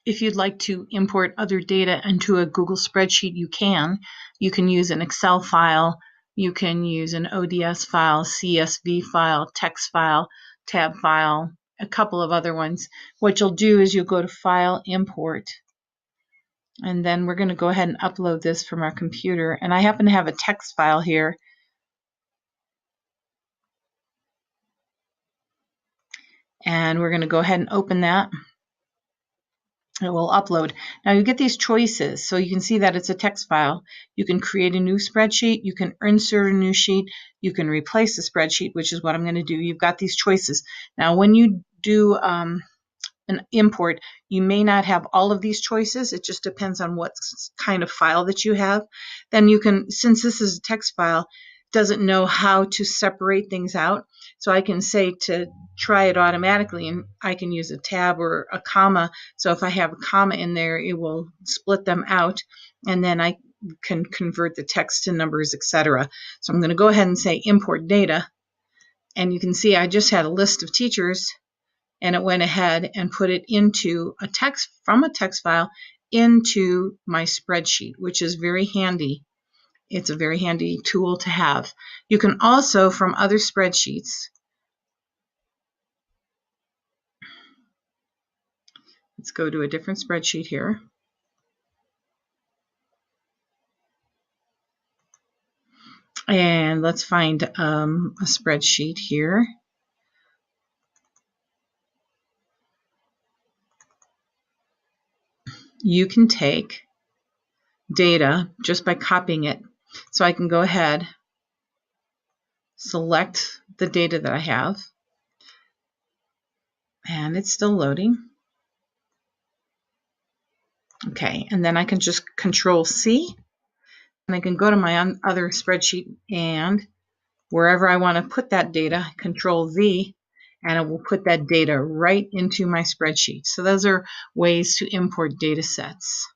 if you'd like to import other data into a Google spreadsheet, you can. You can use an Excel file, you can use an ODS file, CSV file, text file, tab file, a couple of other ones. What you'll do is you'll go to File, Import, and then we're going to go ahead and upload this from our computer. And I happen to have a text file here. And we're going to go ahead and open that. It will upload. Now you get these choices, so you can see that it's a text file. You can create a new spreadsheet, you can insert a new sheet, you can replace the spreadsheet, which is what I'm going to do. You've got these choices. Now when you do an import, you may not have all of these choices. It just depends on what kind of file that you have. Then you can, since this is a text file, doesn't know how to separate things out. So I can say to try it automatically, and I can use a tab or a comma. So if I have a comma in there, it will split them out, and then I can convert the text to numbers, etc. So I'm going to go ahead and say import data, and you can see I just had a list of teachers, and it went ahead and put it into a text, from a text file into my spreadsheet, which is very handy. It's a very handy tool to have. You can also, from other spreadsheets, let's go to a different spreadsheet here. And let's find a spreadsheet here. You can take data just by copying it. So I can go ahead, select the data that I have, and it's still loading. Okay, and then I can just Control C, and I can go to my other spreadsheet, and wherever I want to put that data, Control V, and it will put that data right into my spreadsheet. So those are ways to import data sets.